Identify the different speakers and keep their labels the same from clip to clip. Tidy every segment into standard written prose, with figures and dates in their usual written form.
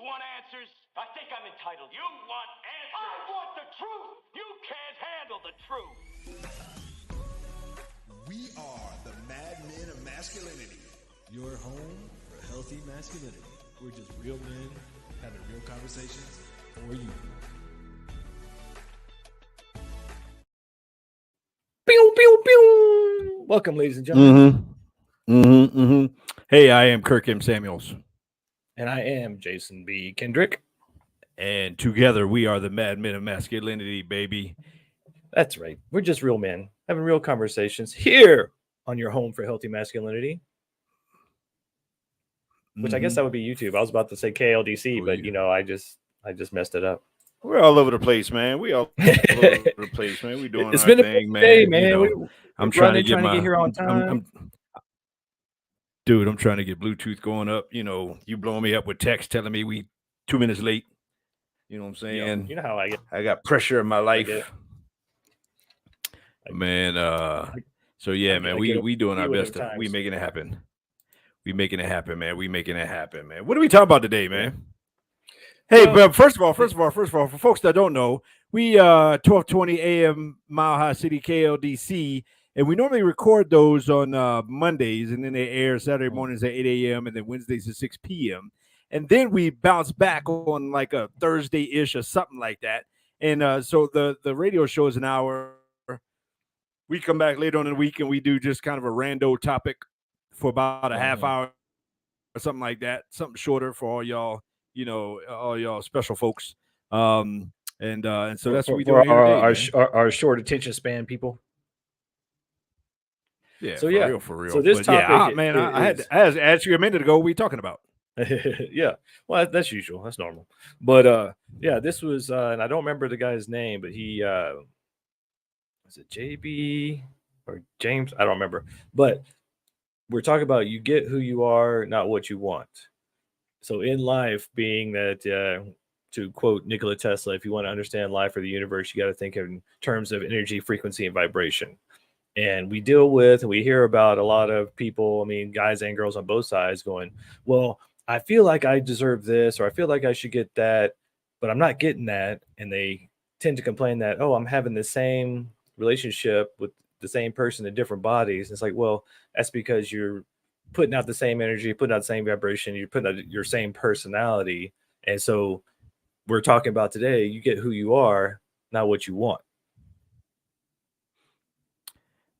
Speaker 1: want answers? I think I'm entitled. You want answers? I want the truth. You can't handle the truth.
Speaker 2: We are the Men of Masculinity.
Speaker 3: Your home for healthy masculinity. We're just real men having real conversations for you.
Speaker 4: Pew, pew, pew. Welcome, ladies and gentlemen.
Speaker 5: Hey, I am Kirk M. Samuels.
Speaker 4: And I am Jason B. Kendrick.
Speaker 5: And together we are the Men of Masculinity, baby.
Speaker 4: That's right. We're just real men having real conversations here on your home for healthy masculinity. Which I guess that would be YouTube. I was about to say KLDC, but I just messed it up.
Speaker 5: We're all over the place, man. We all over the place, man. We doing
Speaker 4: it's
Speaker 5: our
Speaker 4: been
Speaker 5: thing,
Speaker 4: a day, man.
Speaker 5: You know, I'm trying to get
Speaker 4: here on time.
Speaker 5: Dude, I'm trying to get Bluetooth going up. You know, you blowing me up with text telling me we 2 minutes late. You know what I'm saying?
Speaker 4: You know how I get.
Speaker 5: I got pressure in my life, man. So yeah, man, we doing our best. We making it happen. We making it happen, man. We making it happen, man. What are we talking about today, man? Hey, but first of all, for folks that don't know, we 12:20 a.m. Mile High City KLDC, and we normally record those on Mondays, and then they air Saturday mornings at 8 a.m. and then Wednesdays at 6 p.m. And then we bounce back on like a Thursday-ish or something like that. And so the radio show is an hour. We come back later on in the week and we do just kind of a rando topic for about a half hour or something like that, something shorter for all y'all, all y'all special folks. And so that's what we do
Speaker 4: our short attention span people.
Speaker 5: Yeah.
Speaker 4: So
Speaker 5: for real.
Speaker 4: So this topic,
Speaker 5: man, I had to ask you a minute ago. What were we talking about?
Speaker 4: Yeah, well, that's usual. That's normal. But this was, and I don't remember the guy's name, but he was it JB or James? I don't remember. But we're talking about you get who you are, not what you want. So in life, being that, to quote Nikola Tesla, if you want to understand life or the universe, you got to think in terms of energy, frequency, and vibration. And we deal with, and we hear about a lot of people, I mean, guys and girls on both sides going, well, I feel like I deserve this, or I feel like I should get that, but I'm not getting that. And they tend to complain that, oh, I'm having the same relationship with the same person in different bodies. It's like, well, that's because you're putting out the same energy, putting out the same vibration, you're putting out your same personality. And so we're talking about today, you get who you are, not what you want.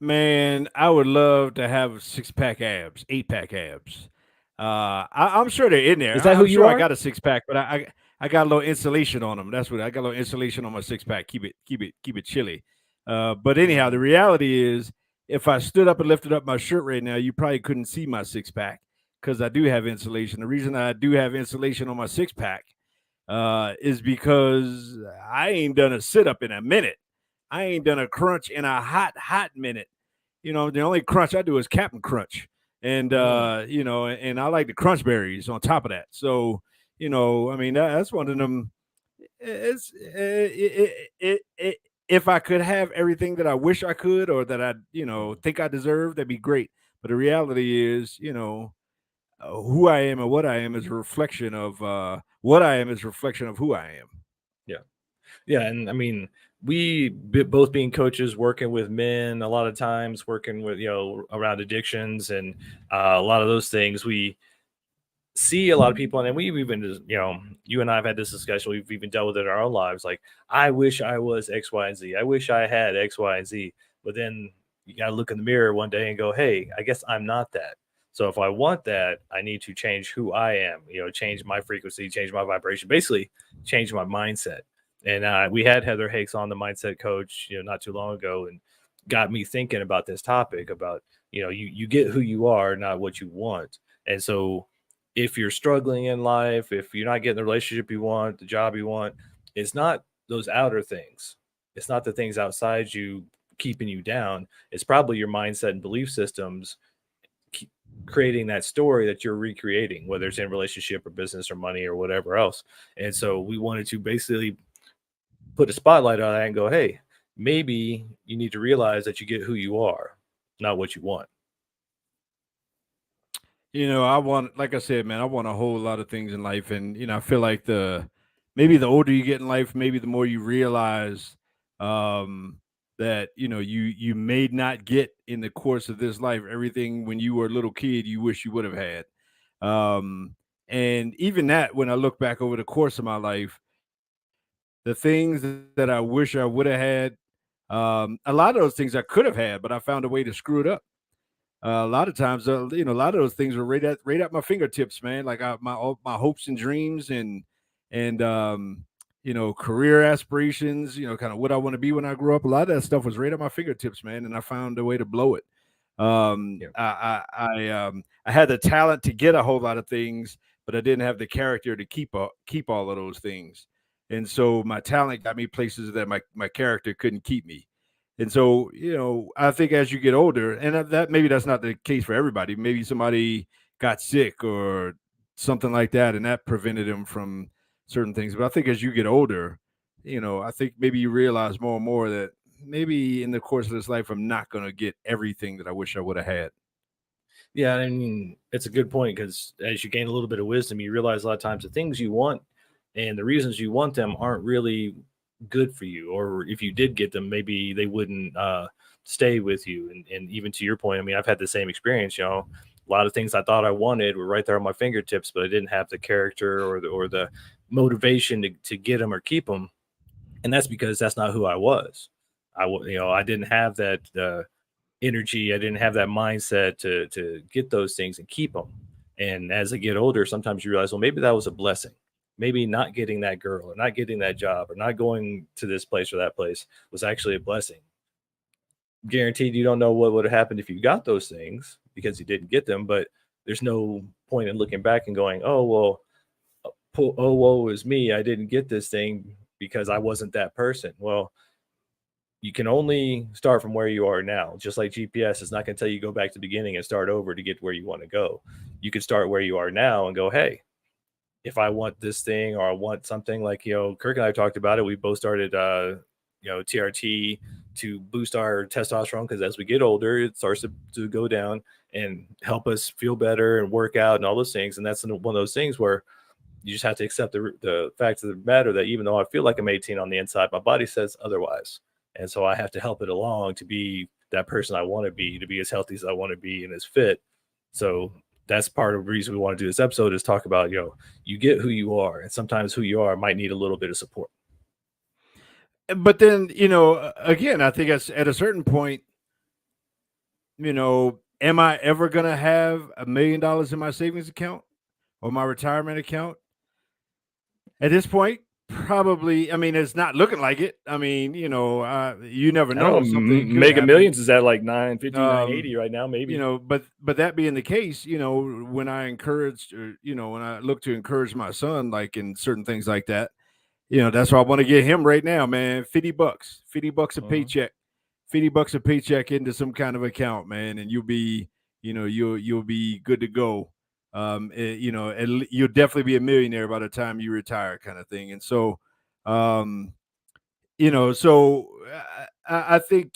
Speaker 5: Man, I would love to have 6-pack abs, 8-pack abs. I'm sure they're in there.
Speaker 4: Is that who you are?
Speaker 5: I got a 6-pack, but I got a little insulation on them. That's what I got, a little insulation on my 6-pack. Keep it chilly. But anyhow, the reality is, if I stood up and lifted up my shirt right now, you probably couldn't see my 6-pack because I do have insulation. The reason I do have insulation on my 6-pack is because I ain't done a sit-up in a minute. I ain't done a crunch in a hot minute. The only crunch I do is Captain Crunch. And, and I like the crunch berries on top of that. So, I mean, that's one of them. If I could have everything that I wish I could, or that I, think I deserve, that'd be great. But the reality is, who I am and what I am is a reflection of what I am is a reflection of who I am.
Speaker 4: Yeah. Yeah. And I mean, we both being coaches, working with men, a lot of times working with, around addictions and a lot of those things, we see a lot of people. And we've even, you and I have had this discussion. We've even dealt with it in our own lives. Like, I wish I was X, Y, and Z. I wish I had X, Y, and Z. But then you got to look in the mirror one day and go, hey, I guess I'm not that. So if I want that, I need to change who I am, change my frequency, change my vibration, basically change my mindset. And we had Heather Hakes on, the mindset coach, not too long ago, and got me thinking about this topic about, you get who you are, not what you want. And so if you're struggling in life, if you're not getting the relationship you want, the job you want, it's not those outer things. It's not the things outside you keeping you down. It's probably your mindset and belief systems creating that story that you're recreating, whether it's in relationship or business or money or whatever else. And so we wanted to basically put a spotlight on that and go, hey, maybe you need to realize that you get who you are, not what you want.
Speaker 5: I want, like I said, man, I want a whole lot of things in life, and I feel like maybe the older you get in life, maybe the more you realize um, that you may not get in the course of this life everything when you were a little kid you wish you would have had. Um, and even that, when I look back over the course of my life, the things that I wish I would have had, a lot of those things I could have had, but I found a way to screw it up. A lot of times, a lot of those things were right at my fingertips, man. Like all my hopes and dreams and career aspirations, kind of what I want to be when I grow up. A lot of that stuff was right at my fingertips, man, and I found a way to blow it.
Speaker 4: Yeah.
Speaker 5: I had the talent to get a whole lot of things, but I didn't have the character to keep all of those things. And so my talent got me places that my character couldn't keep me. And so, I think as you get older, and that maybe that's not the case for everybody. Maybe somebody got sick or something like that, and that prevented them from certain things. But I think as you get older, I think maybe you realize more and more that maybe in the course of this life, I'm not going to get everything that I wish I would have had.
Speaker 4: Yeah, I mean, it's a good point because as you gain a little bit of wisdom, you realize a lot of times the things you want and the reasons you want them aren't really good for you. Or if you did get them, maybe they wouldn't stay with you. And even to your point, I mean, I've had the same experience. A lot of things I thought I wanted were right there on my fingertips, but I didn't have the character or the motivation to get them or keep them. And that's because that's not who I was. I didn't have that energy. I didn't have that mindset to get those things and keep them. And as I get older, sometimes you realize, well, maybe that was a blessing. Maybe not getting that girl or not getting that job or not going to this place or that place was actually a blessing. Guaranteed you don't know what would have happened if you got those things because you didn't get them, but there's no point in looking back and going, oh, well, oh, woe is me. I didn't get this thing because I wasn't that person. Well, you can only start from where you are now. Just like GPS is not going to tell you go back to the beginning and start over to get where you want to go. You can start where you are now and go, hey, if I want this thing or I want something like, Kirk and I talked about it. We both started, TRT to boost our testosterone because as we get older, it starts to go down and help us feel better and work out and all those things. And that's one of those things where you just have to accept the fact of the matter that even though I feel like I'm 18 on the inside, my body says otherwise. And so I have to help it along to be that person I want to be as healthy as I want to be and as fit. So that's part of the reason we want to do this episode is talk about, you get who you are. And sometimes who you are might need a little bit of support.
Speaker 5: But then, again, I think at a certain point, am I ever going to have $1 million in my savings account or my retirement account? At this point, probably. I mean, it's not looking like it. I mean, you never know. Something
Speaker 4: Mega Millions is at like 950, 980 right now, maybe.
Speaker 5: But that being the case, when I encouraged, when I look to encourage my son, like in certain things like that, that's why I want to get him right now, man. $50 a paycheck, $50 a paycheck into some kind of account, man, and you'll be good to go. You'll definitely be a millionaire by the time you retire, kind of thing. And so, I think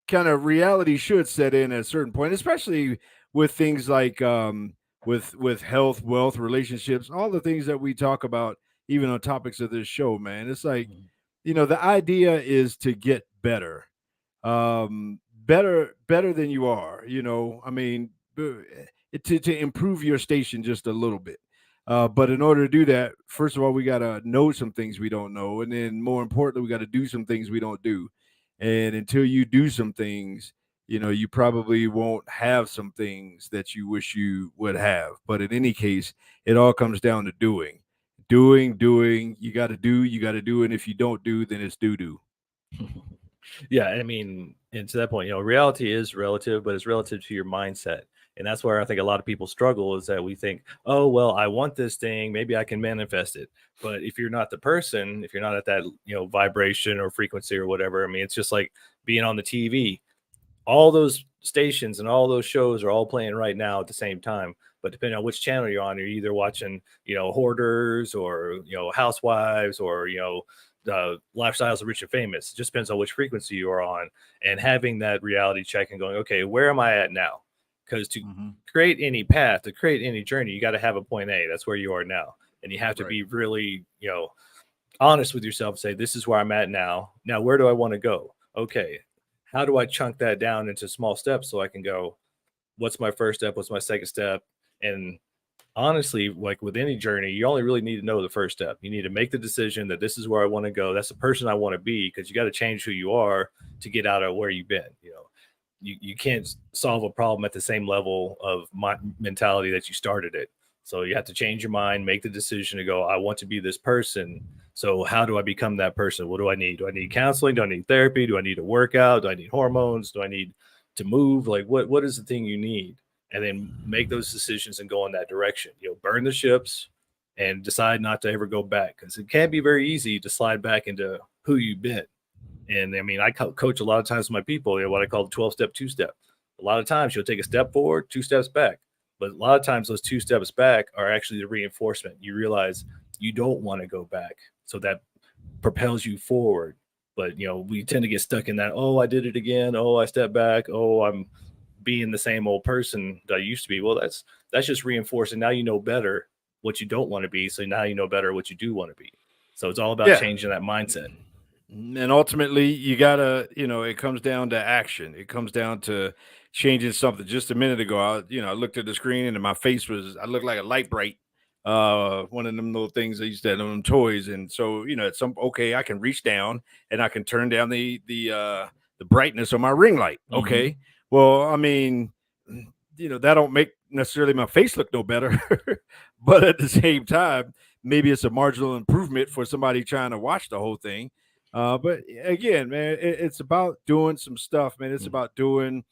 Speaker 5: kind of reality should set in at a certain point, especially with things like with health, wealth, relationships, all the things that we talk about, even on topics of this show, man. It's like, the idea is to get better, better than you are. I mean, to improve your station just a little bit. But in order to do that, first of all, we got to know some things we don't know. And then more importantly, we got to do some things we don't do. And until you do some things, you probably won't have some things that you wish you would have. But in any case, it all comes down to doing. You got to do. And if you don't do, then it's doo-doo.
Speaker 4: Yeah, I mean, and to that point, reality is relative, but it's relative to your mindset. And that's where I think a lot of people struggle is that we think, oh, well, I want this thing, maybe I can manifest it. But if you're not the person, if you're not at that, vibration or frequency or whatever, I mean, it's just like being on the TV. All those stations and all those shows are all playing right now at the same time. But depending on which channel you're on, you're either watching, hoarders or, housewives or, lifestyles of rich and famous. It just depends on which frequency you are on and having that reality check and going, okay, where am I at now? because to create any path, to create any journey, you got to have a point A. That's where you are now. And you have to be really, honest with yourself, say, this is where I'm at now. Now, where do I want to go? Okay. How do I chunk that down into small steps so I can go, what's my first step? What's my second step? And honestly, like with any journey, you only really need to know the first step. You need to make the decision that this is where I want to go. That's the person I want to be, because you got to change who you are to get out of where you've been. You can't solve a problem at the same level of mentality that you started it. So you have to change your mind, make the decision to go, I want to be this person. So how do I become that person? What do I need? Do I need counseling? Do I need therapy? Do I need to work out? Do I need hormones? Do I need to move? Like what is the thing you need? And then make those decisions and go in that direction. Burn the ships and decide not to ever go back, because it can be very easy to slide back into who you've been. And I mean, I coach a lot of times with my people, what I call the 12-step, 2-step. A lot of times you'll take a step forward, 2 steps back. But a lot of times those 2 steps back are actually the reinforcement. You realize you don't want to go back. So that propels you forward. But, we tend to get stuck in that, oh, I did it again. Oh, I stepped back. Oh, I'm being the same old person that I used to be. Well, that's just reinforcing. Now you know better what you don't want to be. So now you know better what you do want to be. So it's all about changing that mindset.
Speaker 5: And ultimately, you gotta, it comes down to action. It comes down to changing something. Just a minute ago, I looked at the screen and I looked like a light bright. One of them little things I used to have, them toys. And so, I can reach down and I can turn down the brightness of my ring light. Okay. Well, I mean, that don't make necessarily my face look no better, but at the same time, maybe it's a marginal improvement for somebody trying to watch the whole thing. But again, man, it's about doing some stuff, man. It's about doing,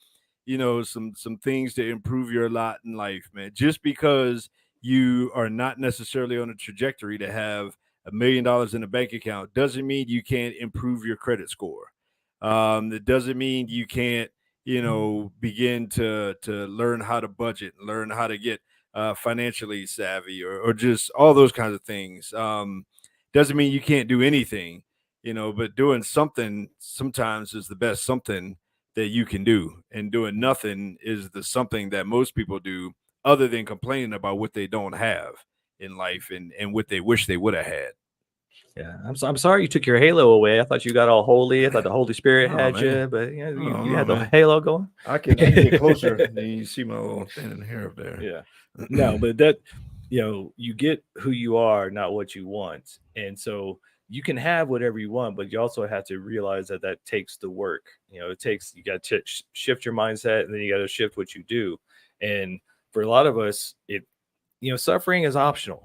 Speaker 5: some things to improve your lot in life, man. Just because you are not necessarily on a trajectory to have $1 million in a bank account doesn't mean you can't improve your credit score. It doesn't mean you can't, begin to learn how to budget, learn how to get financially savvy, or just all those kinds of things. Doesn't mean you can't do anything. But doing something sometimes is the best something that you can do. And doing nothing is the something that most people do, other than complaining about what they don't have in life and what they wish they would have had.
Speaker 4: Yeah, I'm sorry you took your halo away. I thought you got all holy. I thought the Holy Spirit had you, but you had the halo going.
Speaker 5: I can get closer. You see my little thin hair up there.
Speaker 4: Yeah. No, but that, you get who you are, not what you want. And so you can have whatever you want, but you also have to realize that takes the work. You got to shift your mindset, and then you got to shift what you do. And for a lot of us, suffering is optional.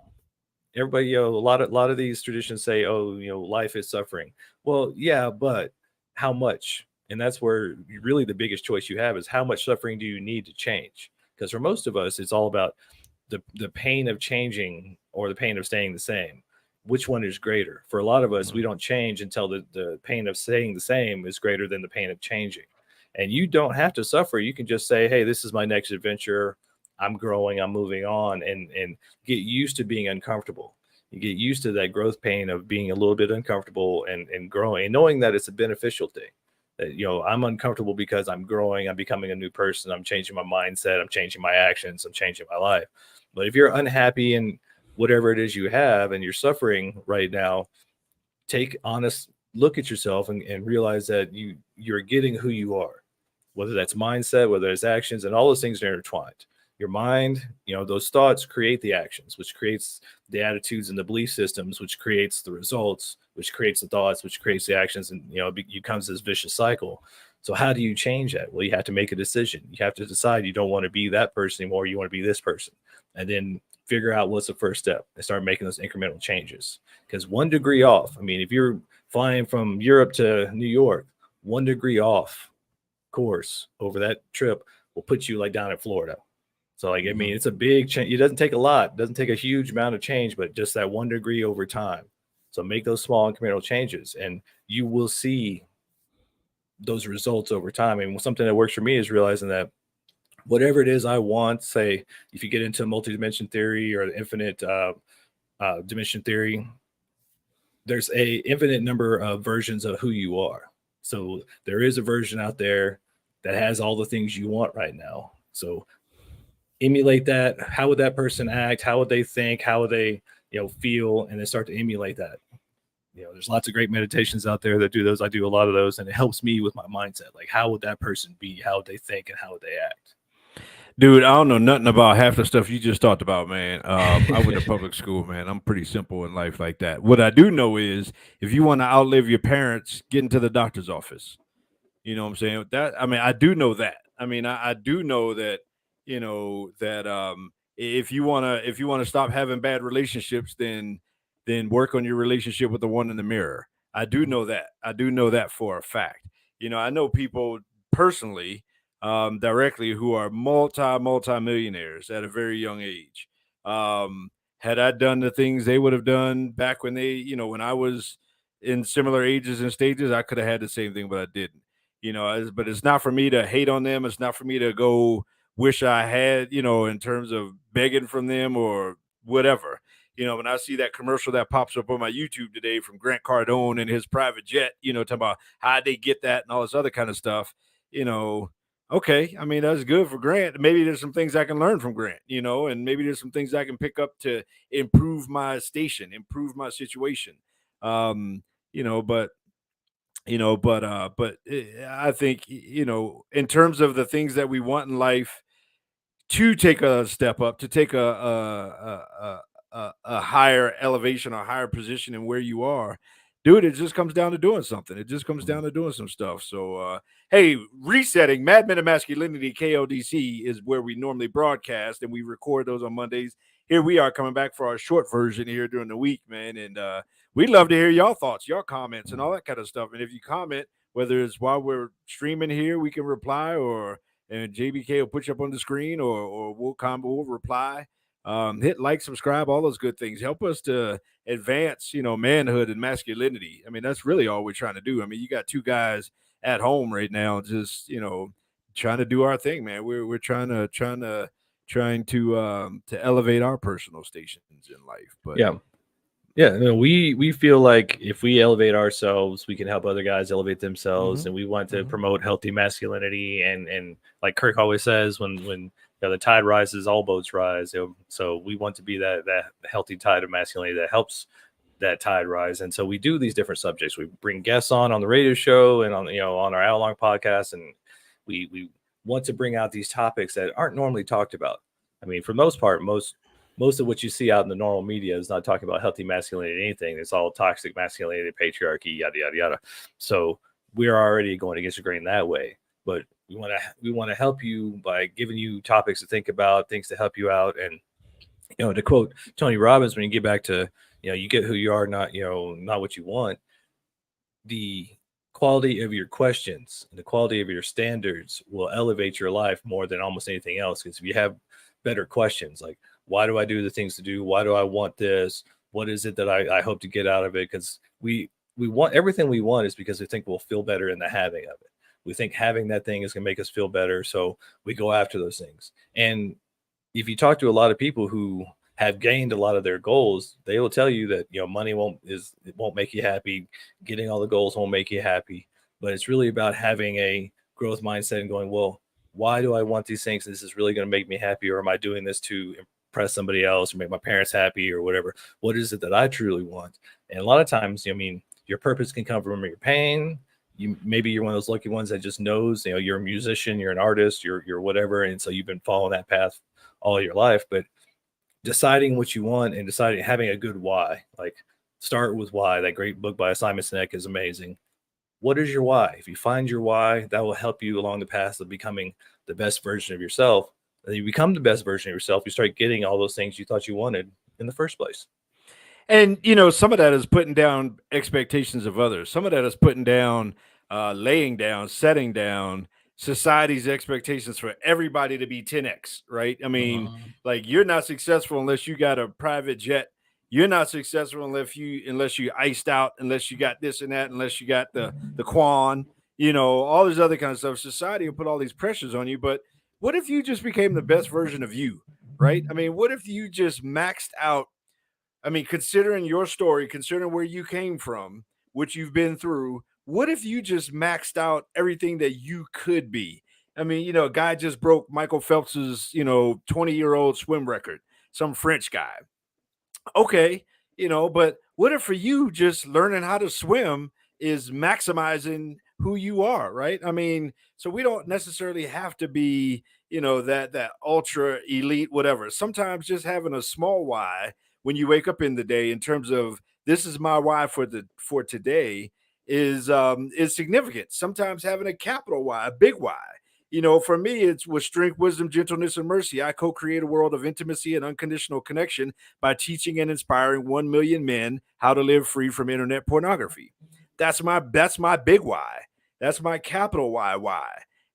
Speaker 4: Everybody, a lot of these traditions say, oh, life is suffering. Well, yeah, but how much? And that's where really the biggest choice you have is how much suffering do you need to change? Because for most of us, it's all about the pain of changing or the pain of staying the same. Which one is greater? For a lot of us, we don't change until the pain of staying the same is greater than the pain of changing. And you don't have to suffer. You can just say, hey, this is my next adventure. I'm growing, I'm moving on, and get used to being uncomfortable. You get used to that growth pain of being a little bit uncomfortable and growing, and knowing that it's a beneficial thing. That, I'm uncomfortable because I'm growing, I'm becoming a new person, I'm changing my mindset, I'm changing my actions, I'm changing my life. But if you're unhappy in whatever it is you have and you're suffering right now, take honest look at yourself and realize that you're getting who you are, whether that's mindset, whether it's actions, and all those things are intertwined. Your mind, those thoughts create the actions, which creates the attitudes and the belief systems, which creates the results, which creates the thoughts, which creates the actions. And, it becomes this vicious cycle. So how do you change that? Well, you have to make a decision. You have to decide you don't want to be that person anymore. You want to be this person. And then figure out what's the first step and start making those incremental changes. Because 1 degree off, I mean, if you're flying from Europe to New York, 1 degree off course over that trip will put you like down in Florida. So I mean, it's a big change. It doesn't take a lot. It doesn't take a huge amount of change, but just that 1 degree over time. So make those small incremental changes and you will see those results over time. And something that works for me is realizing that whatever it is I want, say, if you get into multi-dimension theory or the infinite dimension theory, there's a infinite number of versions of who you are. So there is a version out there that has all the things you want right now. So emulate that. How would that person act? How would they think? How would they, feel? And then start to emulate that. There's lots of great meditations out there that do those. I do a lot of those, and it helps me with my mindset. Like, how would that person be? How would they think? And how would they act?
Speaker 5: Dude, I don't know nothing about half the stuff you just talked about, man. I went to public school, man. I'm pretty simple in life like that. What I do know is if you want to outlive your parents, get into the doctor's office. You know what I'm saying? I do know that. I do know that, if you wanna stop having bad relationships, then work on your relationship with the one in the mirror. I do know that. I do know that for a fact. I know people personally, directly, who are multi millionaires at a very young age. Had I done the things they would have done back when when I was in similar ages and stages, I could have had the same thing, but I didn't. But it's not for me to hate on them. It's not for me to go wish I had, in terms of begging from them or whatever. When I see that commercial that pops up on my YouTube today from Grant Cardone and his private jet, talking about how they get that and all this other kind of stuff, okay. That's good for Grant. Maybe there's some things I can learn from Grant, and maybe there's some things I can pick up to improve my station, improve my situation. But I think, in terms of the things that we want in life, to take a step up, to take a higher elevation, a higher position in where you are, dude, it just comes down to doing something. It just comes down to doing some stuff. So, hey, resetting Men of Masculinity, KLDC is where we normally broadcast, and we record those on Mondays. Here we are coming back for our short version here during the week, man. And we'd love to hear y'all thoughts, your comments, and all that kind of stuff. And if you comment, whether it's while we're streaming here, we can reply, and JBK will put you up on the screen, or we'll reply. Hit like, subscribe, all those good things. Help us to advance, manhood and masculinity. That's really all we're trying to do. You got two guys at home right now, just, trying to do our thing, man. We're trying to elevate our personal stations in life. But
Speaker 4: we feel like if we elevate ourselves, we can help other guys elevate themselves, and we want to promote healthy masculinity. And like Kirk always says, when the tide rises, all boats rise. So we want to be that healthy tide of masculinity that helps that tide rise. And so we do these different subjects. We bring guests on the radio show and on our hour long podcast, and we want to bring out these topics that aren't normally talked about. For the most part, most of what you see out in the normal media is not talking about healthy masculinity or anything. It's all toxic masculinity, patriarchy, yada yada yada. So we're already going against the grain that way. But we want to help you by giving you topics to think about, things to help you out. And to quote Tony Robbins, when you get back to you get who you are, not what you want. The quality of your questions and the quality of your standards will elevate your life more than almost anything else. Because if you have better questions, like, why do I do the things to do? Why do I want this? What is it that I hope to get out of it? Because we want everything we want is because we think we'll feel better in the having of it. We think having that thing is going to make us feel better. So we go after those things. And if you talk to a lot of people who have gained a lot of their goals, they will tell you that, money won't make you happy. Getting all the goals won't make you happy. But it's really about having a growth mindset and going, well, why do I want these things? This is really going to make me happy, or am I doing this to impress somebody else or make my parents happy or whatever? What is it that I truly want? And a lot of times, your purpose can come from your pain. Maybe you're one of those lucky ones that just knows, you're a musician, you're an artist, you're whatever. And so you've been following that path all your life, but deciding what you want and having a good why, like Start With Why, that great book by Simon Sinek is amazing. What is your why? If you find your why, that will help you along the path of becoming the best version of yourself. And you become the best version of yourself, you start getting all those things you thought you wanted in the first place.
Speaker 5: And, some of that is putting down expectations of others. Some of that is putting down, laying down, setting down society's expectations for everybody to be 10X, right? Like, you're not successful unless you got a private jet. You're not successful unless you iced out, unless you got this and that, unless you got the Quan, all this other kind of stuff. Society will put all these pressures on you. But what if you just became the best version of you, right? What if you just maxed out? Considering your story, considering where you came from, what you've been through, what if you just maxed out everything that you could be? I mean, a guy just broke Michael Phelps's, 20-year-old swim record, some French guy. Okay, but what if for you just learning how to swim is maximizing who you are, right? I mean, so we don't necessarily have to be, that ultra elite whatever. Sometimes just having a small why when you wake up in the day in terms of this is my why for today is significant. Sometimes having a capital Y, a big why. For me, it's with strength, wisdom, gentleness, and mercy. I co-create a world of intimacy and unconditional connection by teaching and inspiring 1 million men how to live free from internet pornography. That's my big why. That's my capital why.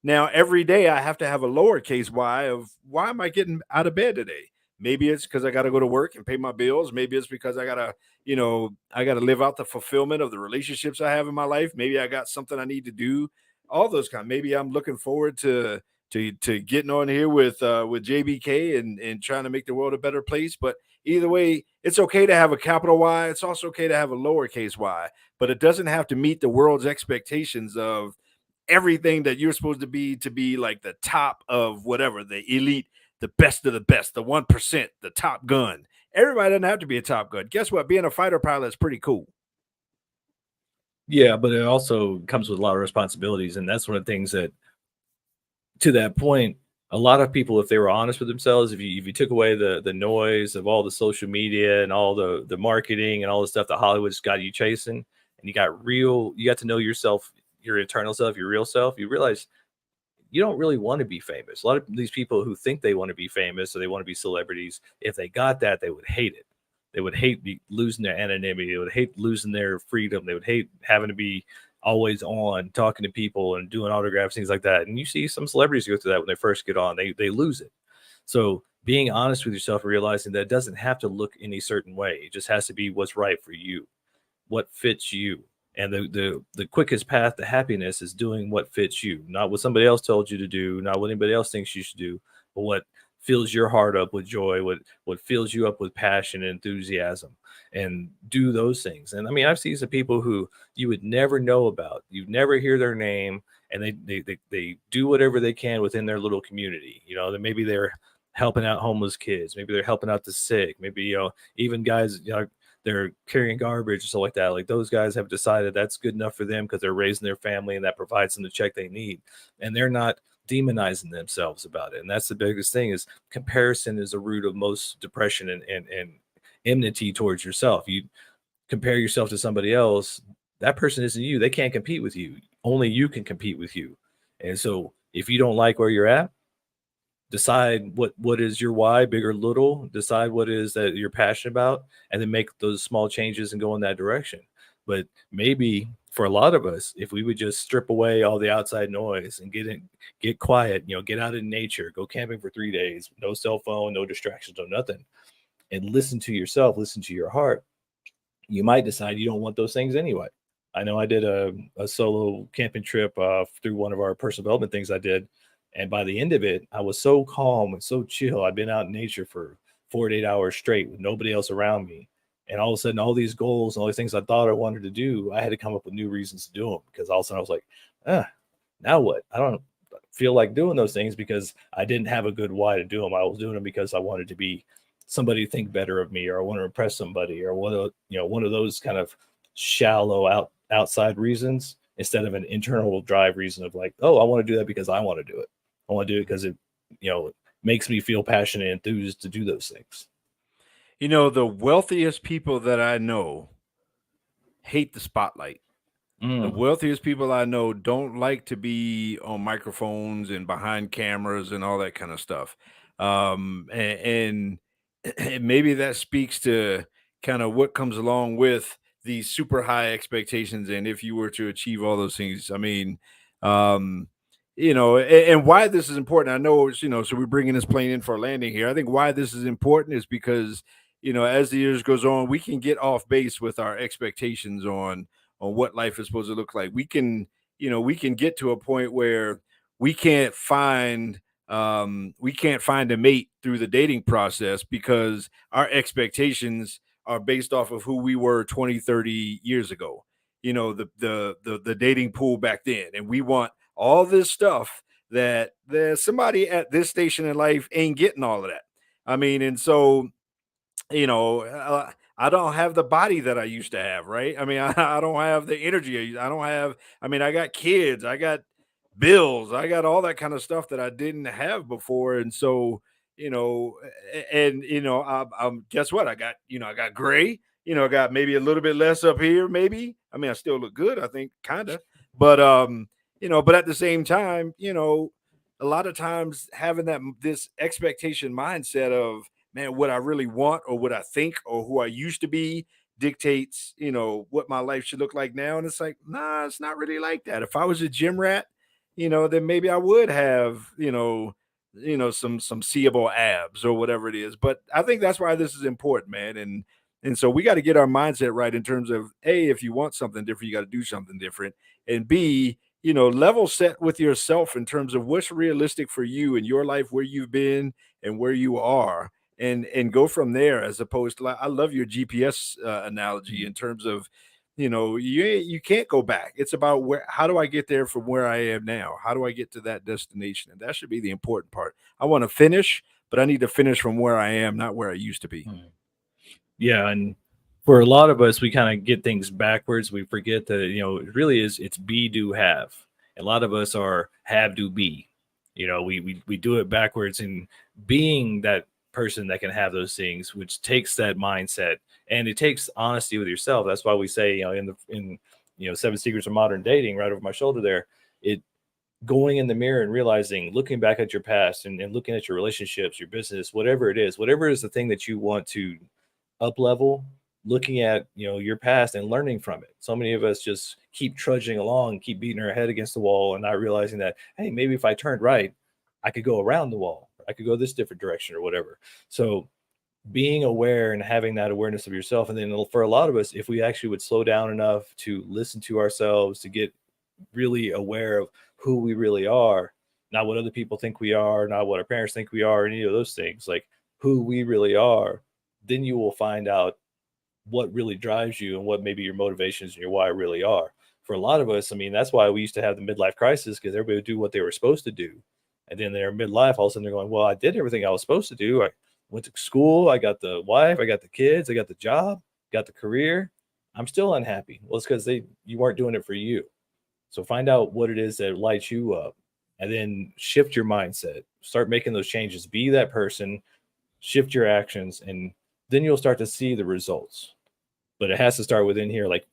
Speaker 5: Now, every day I have to have a lowercase y of why am I getting out of bed today? Maybe it's because I got to go to work and pay my bills. Maybe it's because I got to live out the fulfillment of the relationships I have in my life. Maybe I got something I need to do. All those kind. Maybe I'm looking forward to getting on here with JBK and trying to make the world a better place. But either way, it's okay to have a capital Y. It's also okay to have a lowercase y, but it doesn't have to meet the world's expectations of everything that you're supposed to be like the top of whatever, the elite, the best of the best, the 1%, the top gun. Everybody doesn't have to be a top gun. Guess what? Being a fighter pilot is pretty cool.
Speaker 4: Yeah, but it also comes with a lot of responsibilities. And that's one of the things that, to that point, a lot of people, if they were honest with themselves, if you took away the noise of all the social media and all the marketing and all the stuff that Hollywood's got you chasing, and you got to know yourself, your eternal self, your real self, you realize you don't really want to be famous. A lot of these people who think they want to be famous or they want to be celebrities, if they got that, they would hate it. They would hate losing their anonymity. They would hate losing their freedom. They would hate having to be always on talking to people and doing autographs, things like that. And you see some celebrities go through that when they first get on, they lose it. So being honest with yourself, realizing that it doesn't have to look any certain way. It just has to be what's right for you, what fits you. And the quickest path to happiness is doing what fits you, not what somebody else told you to do, not what anybody else thinks you should do, but what fills your heart up with joy, what fills you up with passion and enthusiasm, and do those things. And I mean, I've seen some people who you would never know about, you'd never hear their name, and they do whatever they can within their little community. That maybe they're helping out homeless kids, maybe they're helping out the sick, maybe even guys they're carrying garbage or stuff like that. Like those guys have decided that's good enough for them because they're raising their family and that provides them the check they need. And they're not demonizing themselves about it. And that's the biggest thing is comparison is the root of most depression and enmity towards yourself. You compare yourself to somebody else, that person isn't you. They can't compete with you. Only you can compete with you. And so if you don't like where you're at, decide what is your why, big or little, decide what it is that you're passionate about, and then make those small changes and go in that direction. But maybe for a lot of us, if we would just strip away all the outside noise and get quiet, get out in nature, go camping for 3 days, no cell phone, no distractions, no nothing, and listen to yourself, listen to your heart, you might decide you don't want those things anyway. I know I did a solo camping trip through one of our personal development things I did. And by the end of it, I was so calm and so chill. I'd been out in nature for 4 to 8 hours straight with nobody else around me. And all of a sudden, all these goals and all these things I thought I wanted to do, I had to come up with new reasons to do them, because all of a sudden I was like, now what? I don't feel like doing those things because I didn't have a good why to do them. I was doing them because I wanted to be somebody to think better of me, or I want to impress somebody, or one of those kind of shallow outside reasons, instead of an internal drive reason of like, oh, I want to do that because I want to do it. I want to do it because it makes me feel passionate and enthused to do those things.
Speaker 5: The wealthiest people that I know hate the spotlight. The wealthiest people I know don't like to be on microphones and behind cameras and all that kind of stuff. And maybe that speaks to kind of what comes along with these super high expectations. And if you were to achieve all those things, I mean, and why this is important. I know, so we're bringing this plane in for a landing here. I think why this is important is because, as the years goes on, we can get off base with our expectations on what life is supposed to look like. We can get to a point where we can't find a mate through the dating process because our expectations are based off of who we were 20, 30 years ago. The dating pool back then, and we want all this stuff that there's somebody at this station in life ain't getting all of that. I mean, and so, I don't have the body that I used to have, right? I mean, I don't have the energy. I don't have, I mean, I got kids, I got bills, I got all that kind of stuff that I didn't have before. And so, I'm guess what? I got gray, I got maybe a little bit less up here, maybe. I mean, I still look good, I think, kind of. But, but at the same time, a lot of times having this expectation mindset of, man, what I really want or what I think or who I used to be dictates, what my life should look like now. And it's like, nah, it's not really like that. If I was a gym rat, then maybe I would have, some seeable abs or whatever it is. But I think that's why this is important, man. And so we got to get our mindset right in terms of A, if you want something different, you got to do something different. And B, level set with yourself in terms of what's realistic for you in your life, where you've been and where you are, and go from there. As opposed to, I love your GPS analogy in terms of, you can't go back. It's about how do I get there from where I am now? How do I get to that destination? And that should be the important part. I want to finish, but I need to finish from where I am, not where I used to be.
Speaker 4: Yeah, and for a lot of us, we kind of get things backwards. We forget that, it really is, it's be, do, have. A lot of us are have, do, be. We do it backwards, and being that person that can have those things, which takes that mindset, and it takes honesty with yourself. That's why we say, in 7 Secrets of Modern Dating, right over my shoulder there, it going in the mirror and realizing, looking back at your past and looking at your relationships, your business, whatever it is the thing that you want to up level, looking at your past and learning from it. So many of us just keep trudging along, keep beating our head against the wall, and not realizing that, hey, maybe if I turned right, I could go around the wall, I could go this different direction or whatever. So being aware and having that awareness of yourself. And then for a lot of us, if we actually would slow down enough to listen to ourselves, to get really aware of who we really are, not what other people think we are, not what our parents think we are, any of those things, like who we really are, then you will find out what really drives you and what maybe your motivations and your why really are. For a lot of us, I mean, that's why we used to have the midlife crisis, because everybody would do what they were supposed to do. And then they're midlife, all of a sudden they're going, well, I did everything I was supposed to do. I went to school, I got the wife, I got the kids, I got the job, got the career. I'm still unhappy. Well, it's because you weren't doing it for you. So find out what it is that lights you up, and then shift your mindset. Start making those changes. Be that person, shift your actions, and then you'll start to see the results. But it has to start within here. Like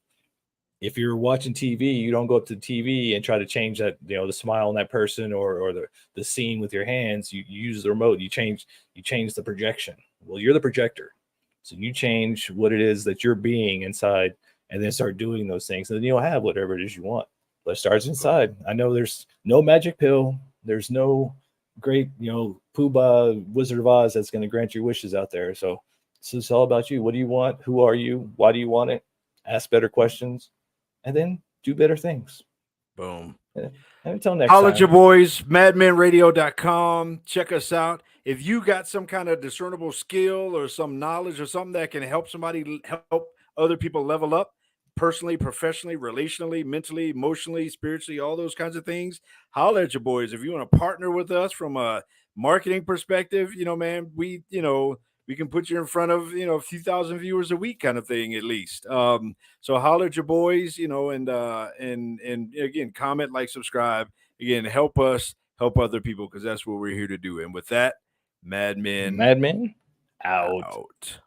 Speaker 4: if you're watching TV, you don't go up to the TV and try to change that, the smile on that person or the scene with your hands. You use the remote, you change the projection. Well, you're the projector. So you change what it is that you're being inside, and then start doing those things. And then you'll have whatever it is you want. But it starts inside. I know there's no magic pill. There's no great, Poobah Wizard of Oz that's going to grant your wishes out there. So it's all about you. What do you want? Who are you? Why do you want it? Ask better questions, and then do better things.
Speaker 5: Boom.
Speaker 4: Until next
Speaker 5: Holla
Speaker 4: time.
Speaker 5: at your boys, madmenradio.com. Check us out. If you got some kind of discernible skill or some knowledge or something that can help somebody, help other people level up personally, professionally, relationally, mentally, emotionally, spiritually, all those kinds of things, holla at your boys. If you want to partner with us from a marketing perspective, man, we can put you in front of, a few thousand viewers a week kind of thing, at least. So holler at your boys, and again, comment, like, subscribe. Again, help us help other people, because that's what we're here to do. And with that, madmen
Speaker 4: out.